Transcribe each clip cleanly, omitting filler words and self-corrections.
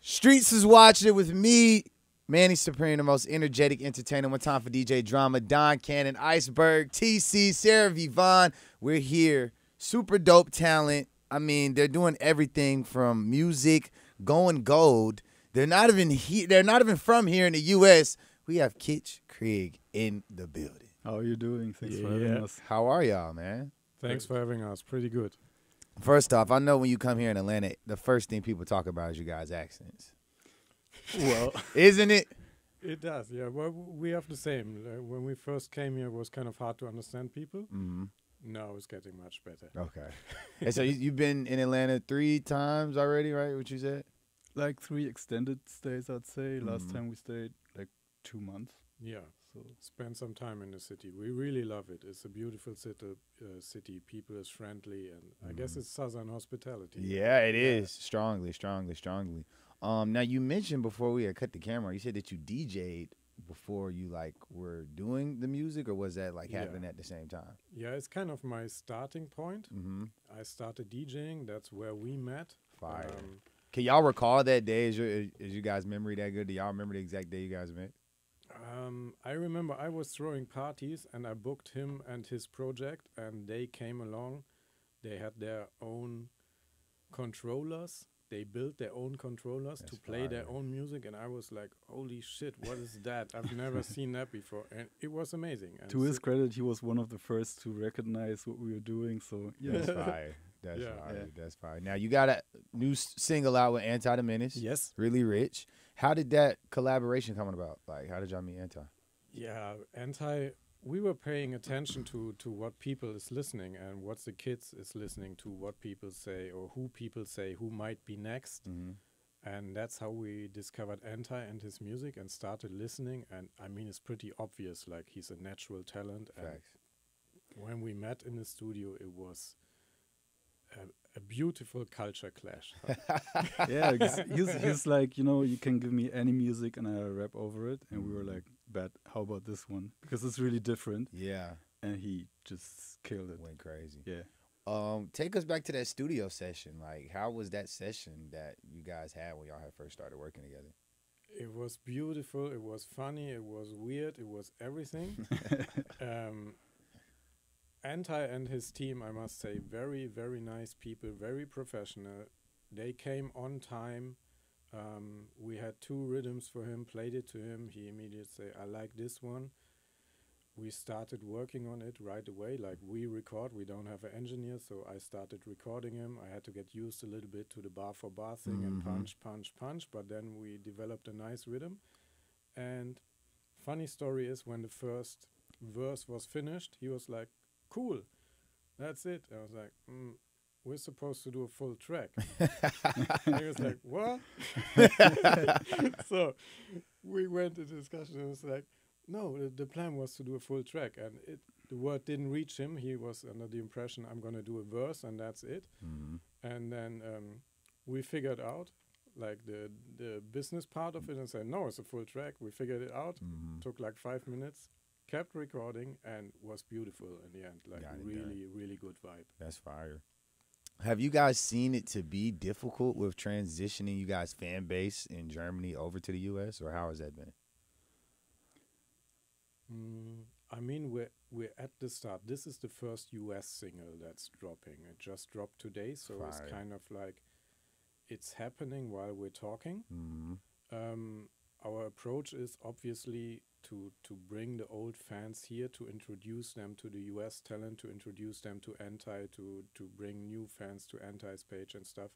Streetz is watching it with me, Manni Supreme, the most energetic entertainer. One time for DJ Drama, Don Cannon, Iceberg, TC, Sarah Vivon. We're here. Super dope talent. I mean, they're doing everything from music, going gold. They're not even from here in the U.S. We have KitschKrieg in the building. How are you doing? Thanks for having us. How are y'all, man? Thanks for having us. Pretty good. First off, I know when you come here in Atlanta, the first thing people talk about is you guys' accents. Well, isn't it? It does, yeah. Well, we have the same. When we first came here, it was kind of hard to understand people. Mm-hmm. Now it's getting much better. Okay. And so you've been in Atlanta 3 times already, right? What you said? like 3 extended stays, I'd say. Last time we stayed like 2 months. Yeah. So spend some time in the city. We really love it. It's a beautiful city. People is friendly, and I guess it's Southern hospitality. Yeah, it is. Strongly. Now you mentioned before we had cut the camera, you said that you DJ'd before you were doing the music, or was that happening at the same time? Yeah, it's kind of my starting point. I started DJing. That's where we met. Fire. Can y'all recall that day? Is you guys' memory that good? Do y'all remember the exact day you guys met? I remember I was throwing parties, and I booked him and his project, and they came along. They had their own controllers. They built their own controllers to play their own music, and I was like, holy shit, what is that? I've never seen that before, and it was amazing. And to his credit, he was one of the first to recognize what we were doing, so yeah. That's fire. That's fire. Now, you got a new single out with Anti the Menace. Yes. Really Rich. How did that collaboration come about? How did y'all meet Anti? Yeah, Anti, we were paying attention to what people is listening and what the kids is listening to, what people say or who people say who might be next. And that's how we discovered Anti and his music and started listening. And I mean, it's pretty obvious, he's a natural talent. Facts. And when we met in the studio, it was a beautiful culture clash. Yeah, he's like, you can give me any music and I rap over it. And we were like, but how about this one? Because it's really different. Yeah. And he just killed it. Went crazy. Yeah. Take us back to that studio session. How was that session that you guys had when y'all had first started working together? It was beautiful. It was funny. It was weird. It was everything. Anti and his team, I must say, very, very nice people, very professional. They came on time. We had 2 rhythms for him, played it to him. He immediately said, I like this one. We started working on it right away. We record, we don't have an engineer, so I started recording him. I had to get used a little bit to the bar for bar thing and punch. But then we developed a nice rhythm. And funny story is when the first verse was finished, he was like, cool, that's it. I was like, we're supposed to do a full track. And he was like, what? So we went into discussion and it was like, no, the plan was to do a full track. And the word didn't reach him. He was under the impression I'm going to do a verse and that's it. And then we figured out the business part of it and said, no, it's a full track. We figured it out. Took 5 minutes. Kept recording and was beautiful in the end. Really good vibe. That's fire. Have you guys seen it to be difficult with transitioning you guys' fan base in Germany over to the U.S., or how has that been? I mean, we're at the start. This is the first U.S. single that's dropping. It just dropped today, so it's kind of it's happening while we're talking. Our approach is obviously to bring the old fans here, to introduce them to the US talent, to introduce them to Anti, to bring new fans to Anti's page and stuff.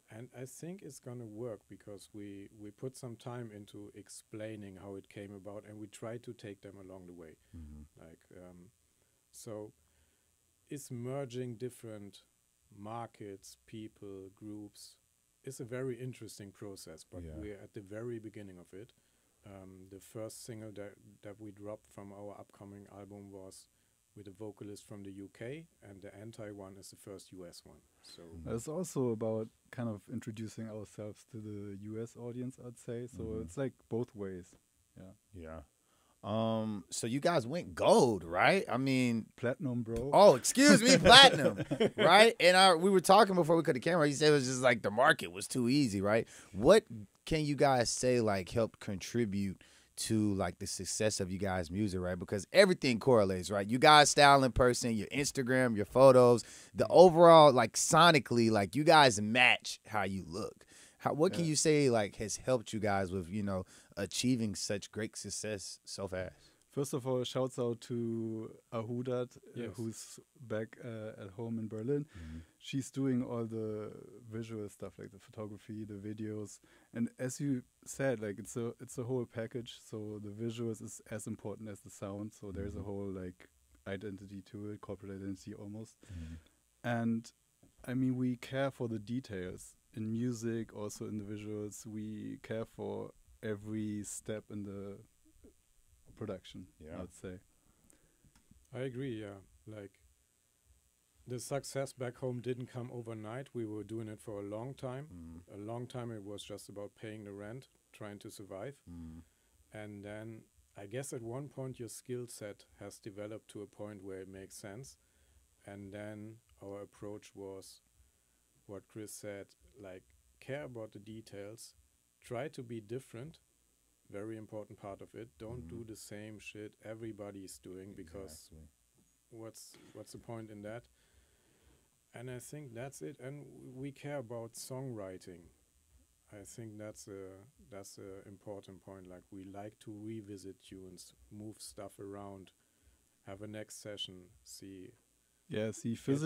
And I think it's going to work because we put some time into explaining how it came about, and we try to take them along the way. So it's merging different markets, people, groups. It's a very interesting process, but we're at the very beginning of it. The first single that we dropped from our upcoming album was with a vocalist from the UK, and the Anti one is the first US one. So it's also about kind of introducing ourselves to the US audience, I'd say. So it's both ways. Yeah. So you guys went gold, right? I mean, Platinum, bro. oh, excuse me, platinum, right? And we were talking before we cut the camera. You said it was just like the market was too easy, right? What can you guys say like helped contribute to like the success of you guys' music, right? Because everything correlates, right? You guys' style in person, your Instagram, your photos, the overall like sonically, like you guys match how you look. What can you say like has helped you guys with, you know, achieving such great success so fast? First of all, shouts out to Ahudat, Yes. who's back at home in Berlin. She's doing all the visual stuff, like the photography, the videos, and as you said, like it's a whole package. So the visuals is as important as the sound. So there's a whole like identity to it, corporate identity almost. And I mean, we care for the details in music, also in the visuals. We care for every step in the production, I would say. I agree, yeah. Like, the success back home didn't come overnight. We were doing it for a long time. A long time it was just about paying the rent, trying to survive. And then I guess at one point your skill set has developed to a point where it makes sense. And then our approach was what Chris said, like, care about the details, try to be different. Very important part of it. Don't do the same shit everybody's doing, because what's the point in that? And I think that's it. And we care about songwriting. I think that's a important point. Like, we like to revisit tunes, move stuff around, have a next session, see. Yeah, see, Fizz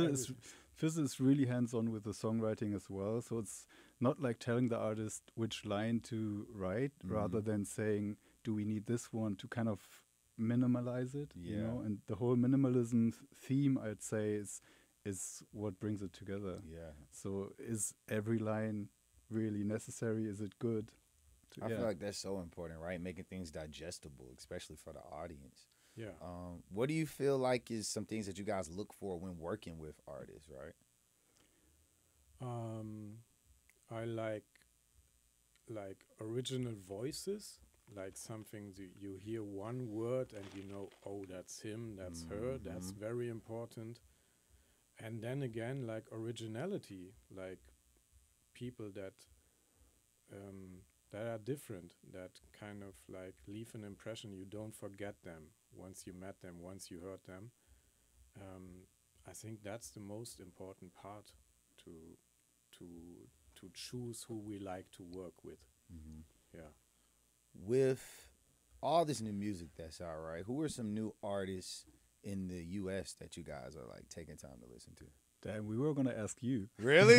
is really hands-on with the songwriting as well. So it's not like telling the artist which line to write, rather than saying, do we need this one, to kind of minimalize it, you know? And the whole minimalism theme, I'd say, is what brings it together. Yeah. So is every line really necessary? Is it good? I feel like that's so important, right? Making things digestible, especially for the audience. Yeah. What do you feel like is some things that you guys look for when working with artists, right? I like original voices, like something you hear one word and you know, oh, that's him, that's her, that's very important. And then again, like originality, like people that are different, that kind of like leave an impression. You don't forget them once you met them, once you heard them. I think that's the most important part to choose who we like to work with. Yeah. With all this new music that's out, right? Who are some new artists in the U.S. that you guys are like taking time to listen to? Damn, we were gonna ask you. Really?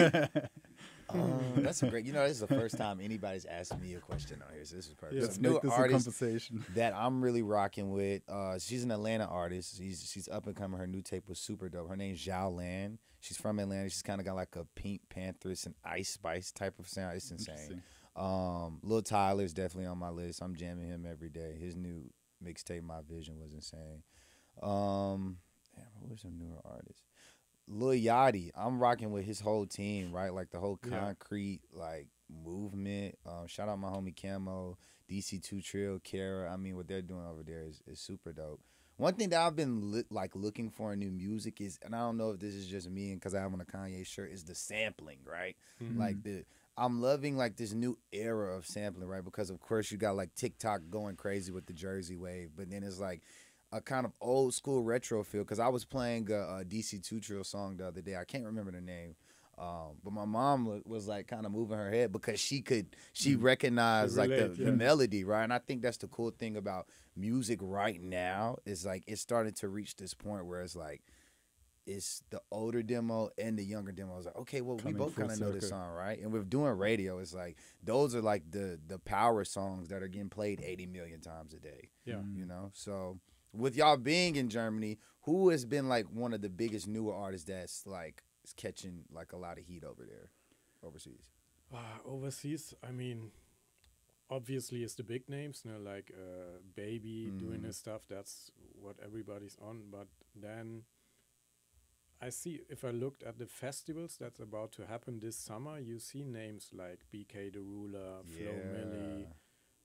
That's a great. You know, this is the first time anybody's asked me a question on here, so this is perfect. Let's Some make new this a artist conversation. that I'm really rocking with. She's an Atlanta artist. She's up and coming. Her new tape was super dope. Her name's Zhao Lan. She's from Atlanta. She's kind of got like a Pink Panthers and Ice Spice type of sound. It's insane. Lil Tyler's definitely on my list. I'm jamming him every day. His new mixtape, My Vision, was insane. Damn, who are some newer artists? Lil Yachty, I'm rocking with his whole team, right? Like the whole concrete like movement. Shout out my homie Camo, DC2 Trill, Kara. I mean, what they're doing over there is super dope. One thing that I've been looking for in new music is, and I don't know if this is just me and because I have on a Kanye shirt, is the sampling, right? Like I'm loving like this new era of sampling, right? Because of course you got like TikTok going crazy with the Jersey wave, but then it's like a kind of old school retro feel, because I was playing a DC2 Trill song the other day. I can't remember the name, but my mom was like kind of moving her head because she recognized like the melody, right? And I think that's the cool thing about music right now is like it's starting to reach this point where it's like it's the older demo and the younger demo. It's like, okay, well, we both kind of know this song, right? And with doing radio, it's like those are like the power songs that are getting played 80 million times a day. Yeah. You know, so with y'all being in Germany, who has been like one of the biggest newer artists that's like is catching like a lot of heat over there, overseas? Overseas, I mean, obviously it's the big names, you know, like Baby doing his stuff. That's what everybody's on. But then I see, if I looked at the festivals that's about to happen this summer, you see names like BK the Ruler, Flo Milli,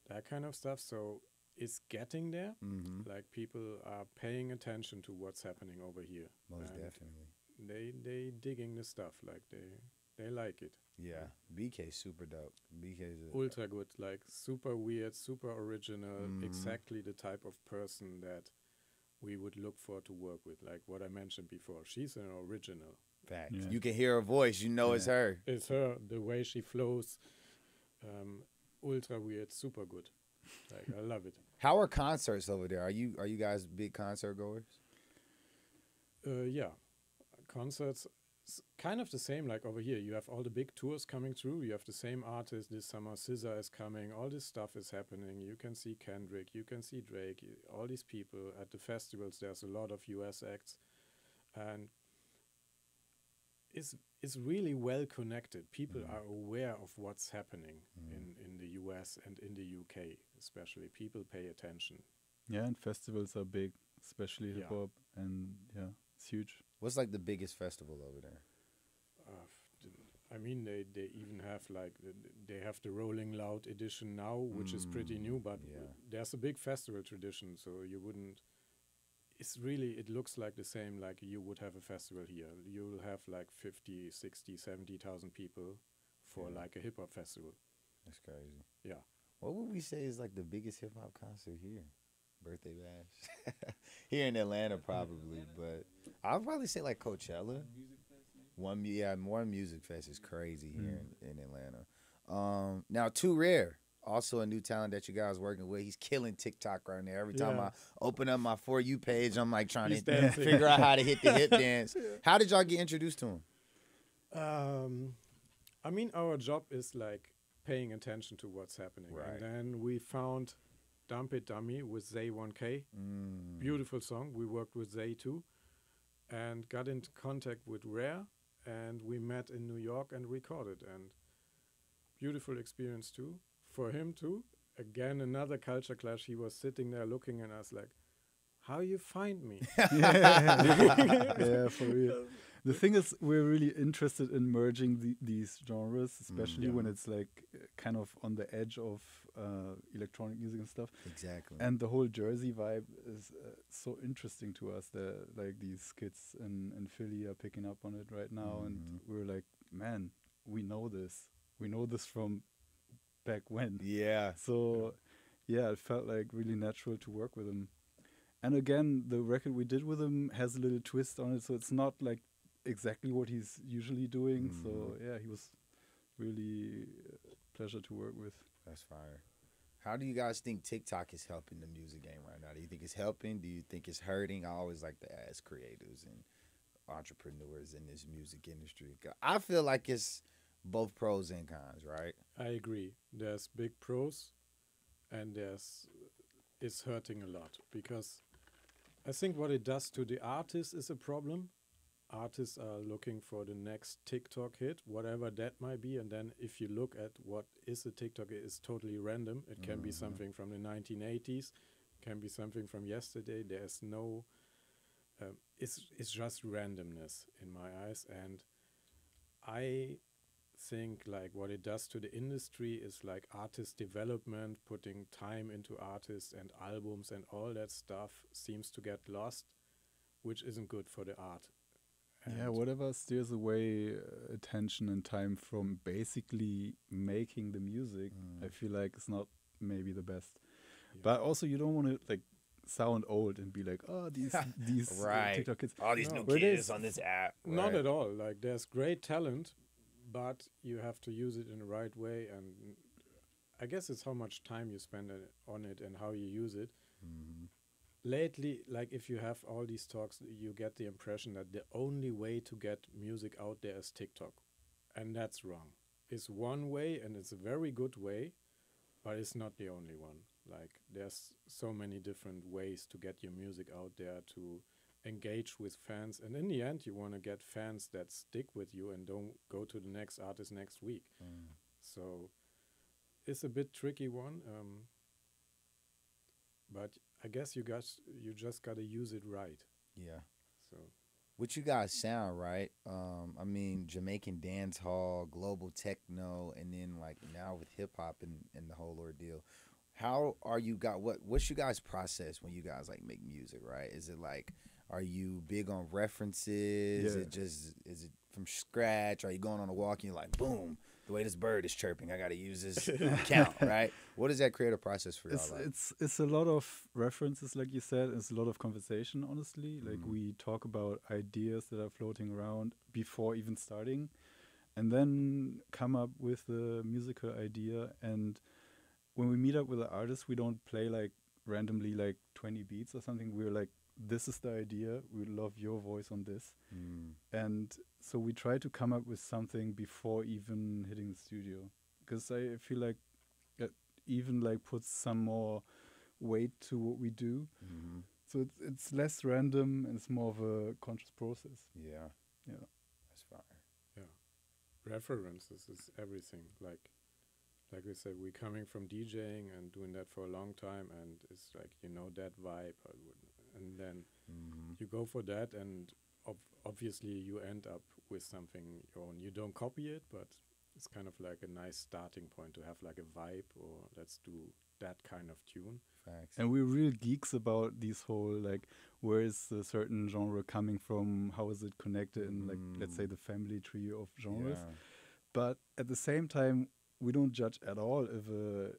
that kind of stuff. So is getting there. Mm-hmm. Like people are paying attention to what's happening over here. Most And definitely. they digging the stuff. Like they like it. Yeah. BK's super dope. BK's Ultra good. Like super weird, super original. Mhm. Exactly the type of person that we would look for to work with. Like what I mentioned before. She's an original. fact. Yeah. You can hear her voice. You know it's her. It's her. The way she flows. Ultra weird. Super good. Like I love it. How are concerts over there? Are you guys big concert goers? Yeah, concerts, kind of the same like over here. You have all the big tours coming through. You have the same artists. This summer, SZA is coming. All this stuff is happening. You can see Kendrick. You can see Drake. All these people at the festivals. There's a lot of US acts, and it's really well connected. People are aware of what's happening in the US and in the UK, especially. People pay attention. Yeah, and festivals are big, especially Yeah. hip hop, and yeah, it's huge. What's like the biggest festival over there? I mean, they even have like they have the Rolling Loud edition now, which is pretty new. But yeah. there's a big festival tradition, so you wouldn't. It's really, it looks like the same like you would have a festival here. You'll have like 50, 60, 70,000 people for Yeah. like a hip hop festival. That's crazy. Yeah. What would we say is like the biggest hip hop concert here? Birthday bash. Here in Atlanta, probably, but I'll probably say like Coachella. One music fest is crazy here in Atlanta. Now, Too Rare, also a new talent that you guys working with. He's killing TikTok right now. Every time Yeah. I open up my For You page, I'm like trying He's to dancing. figure out how to hit the hip dance. How did y'all get introduced to him? I mean, our job is like paying attention to what's happening. Right. And then we found Dump It Dummy with Zay 1K. Beautiful song. We worked with Zay too. And got into contact with Rare. And we met in New York and recorded. And beautiful experience too. For him too. Again, another culture clash. He was sitting there looking at us like, how you find me? Yeah, for real. The thing is, we're really interested in merging these genres, especially when it's like kind of on the edge of electronic music and stuff. Exactly. And the whole Jersey vibe is so interesting to us. That like these kids in Philly are picking up on it right now, and we're like, man, we know this. We know this from back when. Yeah. So, yeah, it felt like really natural to work with him. And again, the record we did with him has a little twist on it, so it's not like exactly what he's usually doing. So, yeah, he was really a pleasure to work with. That's fire. How do you guys think TikTok is helping the music game right now? Do you think it's helping? Do you think it's hurting? I always like to ask creators and entrepreneurs in this music industry. I feel like it's both pros and cons, right? I agree. There's big pros and it's hurting a lot because I think what it does to the artist is a problem. Artists are looking for the next TikTok hit, whatever that might be. And then if you look at what is a TikTok, it is totally random. It can be something from the 1980s, can be something from yesterday. There's no, it's just randomness in my eyes. And I think like what it does to the industry is like artist development, putting time into artists and albums and all that stuff seems to get lost, which isn't good for the art. Yeah, whatever steers away attention and time from basically making the music, I feel like it's not maybe the best. Yeah. But also, you don't want to like sound old and be like, oh, these Right. TikTok kids. All these No. new Where it kids is. on this app. Not right? at all. Like there's great talent, but you have to use it in the right way. And I guess it's how much time you spend on it and how you use it. Lately, like if you have all these talks, you get the impression that the only way to get music out there is TikTok. And that's wrong. It's one way and it's a very good way, but it's not the only one. Like there's so many different ways to get your music out there, to engage with fans. And in the end, you want to get fans that stick with you and don't go to the next artist next week. So it's a bit tricky one. But I guess you just got to use it right. Yeah. So What you guys sound, right? I mean, Jamaican dance hall, global techno, and then like now with hip hop and the whole ordeal. How are you got what's you guys process when you guys like make music, right? Is it like, are you big on references? Yeah. Is it from scratch? Are you going on a walk and you're like, boom, the way this bird is chirping, I gotta use this count, right? What is that creative process for y'all like? It's a lot of references, like you said. It's a lot of conversation, honestly. Like we talk about ideas that are floating around before even starting, and then come up with the musical idea. And when we meet up with the artist, we don't play like randomly like 20 beats or something. We're like, this is the idea. We love your voice on this. And so we try to come up with something before even hitting the studio, because I feel like it even like puts some more weight to what we do. So it's less random and it's more of a conscious process. Yeah. Yeah. That's fire. Yeah. References is everything. Like we said, we're coming from DJing and doing that for a long time, and it's like, you know, that vibe, and then you go for that, and obviously you end up with something your own. You don't copy it, but it's kind of like a nice starting point to have like a vibe, or let's do that kind of tune. Facts. And we're real geeks about these whole, like, where is a certain genre coming from? How is it connected in, like, let's say the family tree of genres? Yeah. But at the same time, we don't judge at all if a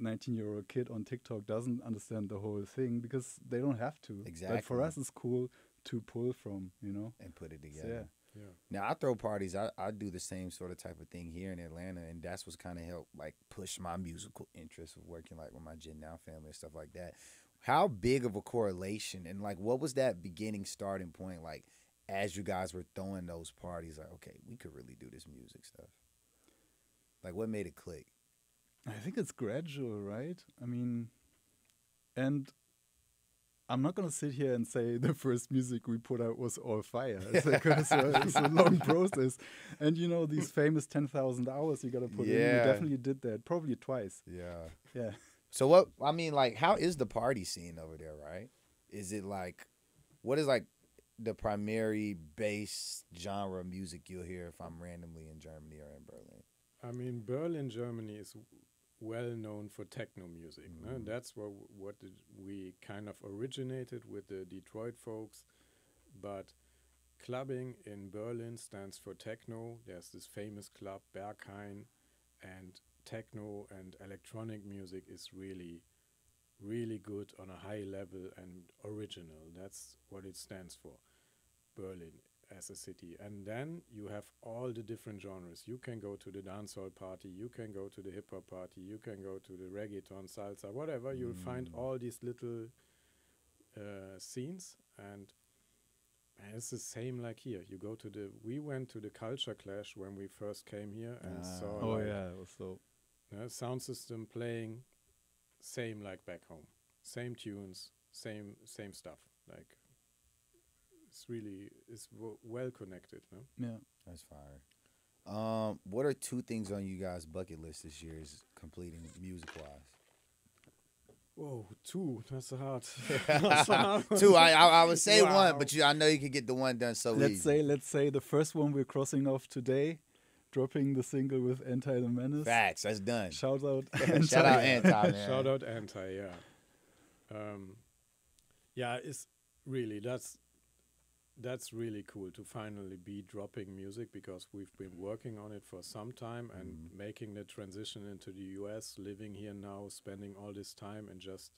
19-year-old kid on TikTok doesn't understand the whole thing, because they don't have to. Exactly. But for us, it's cool to pull from, you know? And put it So, together. Yeah. Now I throw parties. I do the same sort of type of thing here in Atlanta, and that's what's kind of helped like push my musical interest of working like with my Gen Now family and stuff like that. How big of a correlation, and like what was that beginning starting point like as you guys were throwing those parties? Like, okay, we could really do this music stuff. Like, what made it click? I think it's gradual, right? I mean, and I'm not going to sit here and say the first music we put out was all fire. It's, like, it's a long process. And, you know, these famous 10,000 hours you got to put in, we definitely did that, probably twice. Yeah. Yeah. So what, I mean, like, how is the party scene over there, right? Is it like, what is like the primary bass genre of music you'll hear if I'm randomly in Germany or in Berlin? I mean, Berlin, Germany is well known for techno music. No? That's we kind of originated with the Detroit folks, but clubbing in Berlin stands for techno. There's this famous club, Berghain, and techno and electronic music is really, really good on a high level and original. That's what it stands for, Berlin as a city. And then you have all the different genres. You can go to the dancehall party, you can go to the hip-hop party, you can go to the reggaeton, salsa, whatever. You'll find all these little scenes, and it's the same like here. You go to we went to the Culture Clash when we first came here and saw Oh, like, yeah. It was so... sound system playing, same like back home. Same tunes, same stuff. Like, it's well connected, no? Yeah. That's fire. What are two things on you guys' bucket list this year is completing music-wise? Whoa, two. That's hard. That's a hard one. Two. I would say Wow. one, but I know you can get the one done so easy. Let's say the first one we're crossing off today, dropping the single with Anti the Menace. Facts. That's done. Shout out. Shout out Anti, man. Shout out Anti, yeah. Yeah, it's really, that's really cool to finally be dropping music, because we've been working on it for some time and making the transition into the US, living here now, spending all this time and just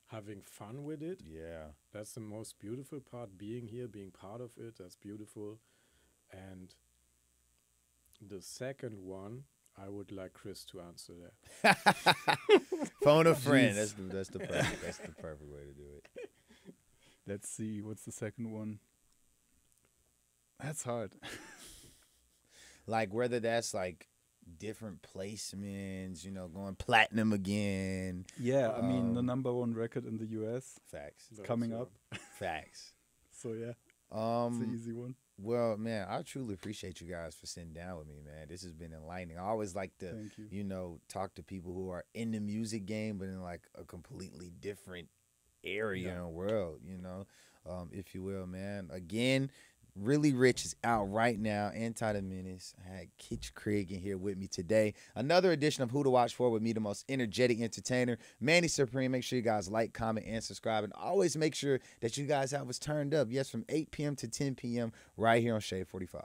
having fun with it. Yeah. That's the most beautiful part, being here, being part of it. That's beautiful. And the second one, I would like Chris to answer that. Phone a friend. That's the perfect way to do it. Let's see. What's the second one? That's hard. Like, whether that's like different placements, you know, going platinum again. Yeah, I mean, the #1 record in the US Facts. is coming up. Facts. So, yeah, it's an easy one. Well, man, I truly appreciate you guys for sitting down with me, man. This has been enlightening. I always like to, Thank you. you know, talk to people who are in the music game, but in like a completely different area and world, you know, if you will, man. Again, Really Rich is out right now. Anti the Menace. I had KitschKrieg in here with me today. Another edition of Who to Watch For with me, the most energetic entertainer, Manni Supreme. Make sure you guys like, comment, and subscribe. And always make sure that you guys have us turned up. Yes, from 8 p.m. to 10 p.m. right here on Shade 45.